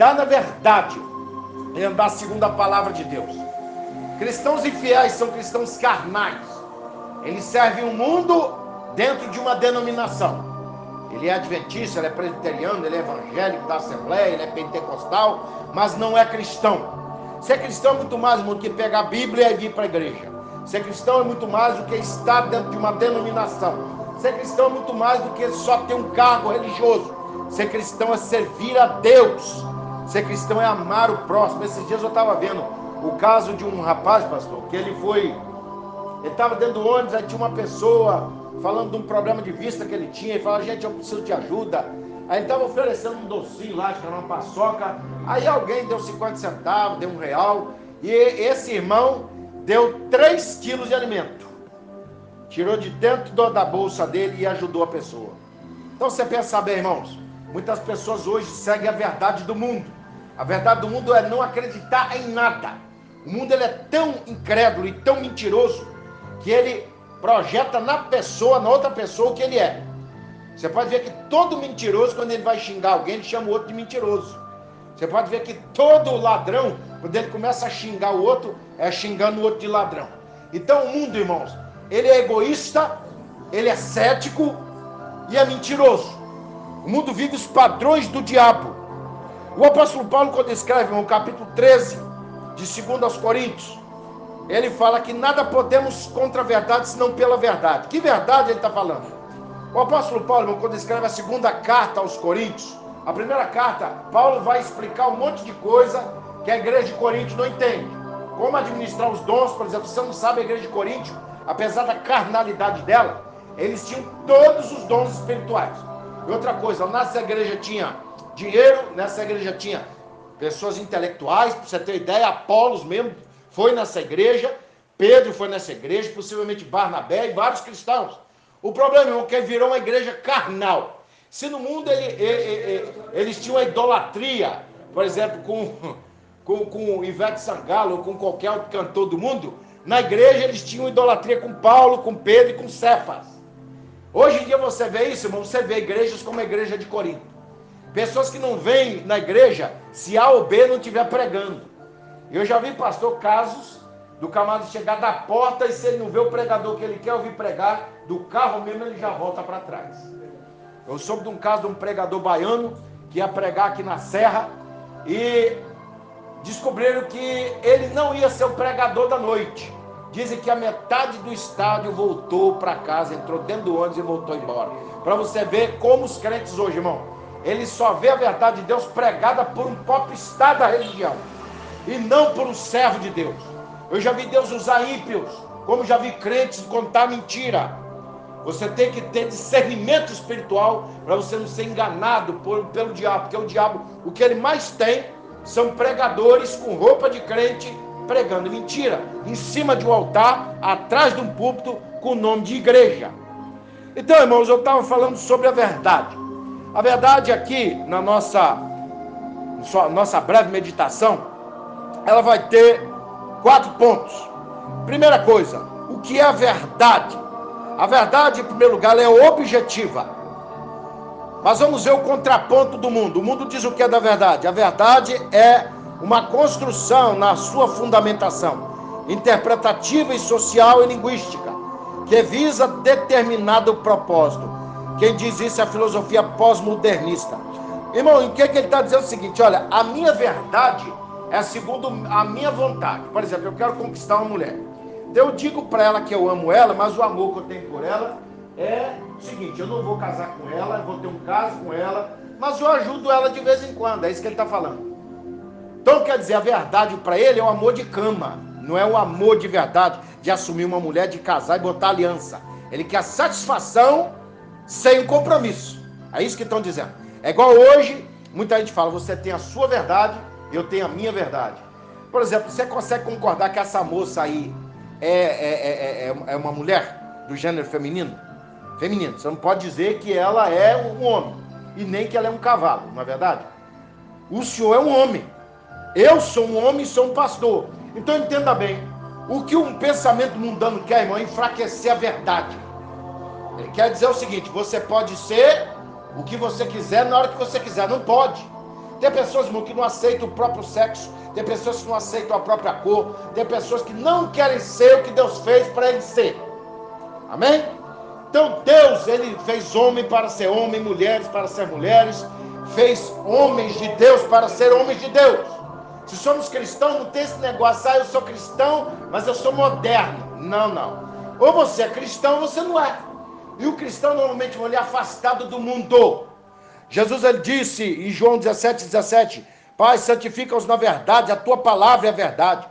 andar na verdade, é andar segundo a palavra de Deus. Cristãos infiéis são cristãos carnais. Eles servem o mundo dentro de uma denominação. Ele é adventista, ele é presbiteriano, ele é evangélico da Assembleia, ele é pentecostal, mas não é cristão. Ser cristão é muito mais, irmão, do que pegar a Bíblia e vir para a igreja. Ser cristão é muito mais do que estar dentro de uma denominação. Ser cristão é muito mais do que só ter um cargo religioso. Ser cristão é servir a Deus. Ser cristão é amar o próximo. Esses dias eu estava vendo o caso de um rapaz, pastor, que ele estava dentro do ônibus, aí tinha uma pessoa falando de um problema de vista que ele tinha, ele falava, gente, eu preciso de ajuda. Aí ele estava oferecendo um docinho lá, acho que era uma paçoca, aí alguém deu 50 centavos, deu R$1, e esse irmão deu 3 quilos de alimento, tirou de dentro da bolsa dele e ajudou a pessoa. Então você pensa bem, irmãos, muitas pessoas hoje seguem a verdade do mundo. A verdade do mundo é não acreditar em nada. O mundo ele é tão incrédulo e tão mentiroso que ele projeta na outra pessoa o que ele é. Você pode ver que todo mentiroso, quando ele vai xingar alguém, ele chama o outro de mentiroso. Você pode ver que todo ladrão, quando ele começa a xingar o outro, é xingando o outro de ladrão. Então o mundo, irmãos, ele é egoísta, ele é cético e é mentiroso. O mundo vive os padrões do diabo. O apóstolo Paulo, quando escreve no capítulo 13 de 2 aos Coríntios, ele fala que nada podemos contra a verdade, senão pela verdade. Que verdade ele está falando? O apóstolo Paulo, quando escreve a segunda carta aos Coríntios, a primeira carta, Paulo vai explicar um monte de coisa que a igreja de Corinto não entende. Como administrar os dons, por exemplo, você não sabe, a igreja de Corinto, apesar da carnalidade dela, eles tinham todos os dons espirituais. E outra coisa, nessa igreja tinha dinheiro, nessa igreja tinha pessoas intelectuais, para você ter ideia, Apolos mesmo foi nessa igreja, Pedro foi nessa igreja, possivelmente Barnabé e vários cristãos. O problema, irmão, é que virou uma igreja carnal. Se no mundo eles tinham a idolatria, por exemplo, com Ivete Sangalo ou com qualquer outro cantor do mundo, na igreja eles tinham idolatria com Paulo, com Pedro e com Cefas. Hoje em dia você vê isso, irmão, você vê igrejas como a igreja de Corinto. Pessoas que não vêm na igreja se A ou B não estiver pregando. Eu já vi, pastor, casos do camarada chegar da porta e se ele não vê o pregador que ele quer ouvir pregar, do carro mesmo ele já volta para trás. Eu soube de um caso de um pregador baiano que ia pregar aqui na Serra e descobriram que ele não ia ser o pregador da noite. Dizem que a metade do estádio voltou para casa, entrou dentro do ônibus e voltou embora. Para você ver como os crentes hoje, irmão, eles só vê a verdade de Deus pregada por um popstar da religião e não por um servo de Deus. Eu já vi Deus usar ímpios, como já vi crentes contar mentira. Você tem que ter discernimento espiritual para você não ser enganado pelo diabo, porque o diabo, o que ele mais tem são pregadores com roupa de crente pregando mentira, em cima de um altar, atrás de um púlpito, com o nome de igreja. Então, irmãos, eu estava falando sobre a verdade. A verdade aqui, na nossa breve meditação, ela vai ter 4 pontos. Primeira coisa, o que é a verdade? A verdade, em primeiro lugar, ela é objetiva. Mas vamos ver o contraponto do mundo. O mundo diz o que é da verdade. A verdade é uma construção na sua fundamentação interpretativa e social e linguística, que visa determinado propósito. Quem diz isso é a filosofia pós-modernista. Irmão, em que ele está dizendo o seguinte: olha, a minha verdade é segundo a minha vontade. Por exemplo, eu quero conquistar uma mulher. Então eu digo para ela que eu amo ela, mas o amor que eu tenho por ela é o seguinte: eu não vou casar com ela, eu vou ter um caso com ela, mas eu ajudo ela de vez em quando. É isso que ele está falando. Então quer dizer, a verdade para ele é o amor de cama, não é o amor de verdade de assumir uma mulher, de casar e botar aliança. Ele quer satisfação sem um compromisso. É isso que estão dizendo. É igual hoje, muita gente fala, você tem a sua verdade, eu tenho a minha verdade. Por exemplo, você consegue concordar que essa moça aí é uma mulher do gênero feminino? Feminino. Você não pode dizer que ela é um homem, e nem que ela é um cavalo, não é verdade? O senhor é um homem. Eu sou um homem e sou um pastor. Então entenda bem, o que um pensamento mundano quer, irmão, é enfraquecer a verdade. Ele quer dizer o seguinte: você pode ser o que você quiser na hora que você quiser. Não pode. Tem pessoas, irmão, que não aceitam o próprio sexo. Tem pessoas que não aceitam a própria cor. Tem pessoas que não querem ser o que Deus fez para ele ser. Amém? Então Deus, ele fez homem para ser homem, mulheres para ser mulheres. Fez homens de Deus para ser homens de Deus. Se somos cristãos, não tem esse negócio, eu sou cristão, mas eu sou moderno. Não, não. Ou você é cristão ou você não é. E o cristão normalmente ele é afastado do mundo. Jesus ele disse em João 17:17, Pai, santifica-os na verdade, a tua palavra é a verdade.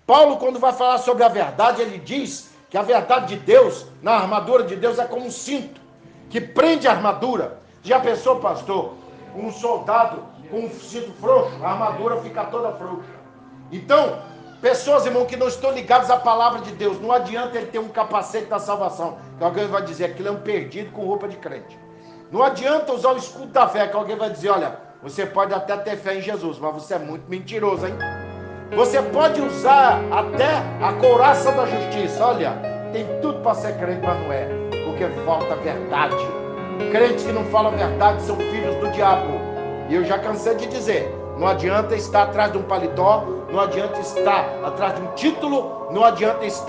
Paulo, quando vai falar sobre a verdade, ele diz que a verdade de Deus, na armadura de Deus, é como um cinto, que prende a armadura. Já pensou, pastor, um soldado com um cinto frouxo, a armadura fica toda frouxa. Então, pessoas, irmão, que não estão ligadas à palavra de Deus, não adianta ele ter um capacete da salvação, que alguém vai dizer, aquilo é um perdido com roupa de crente. Não adianta usar o escudo da fé, que alguém vai dizer, olha, você pode até ter fé em Jesus, mas você é muito mentiroso, hein? Você pode usar até a couraça da justiça, olha, tem tudo para ser crente, mas não é, porque falta verdade. Crentes que não falam a verdade são filhos do diabo. E eu já cansei de dizer, não adianta estar atrás de um paletó, não adianta estar atrás de um título, não adianta estar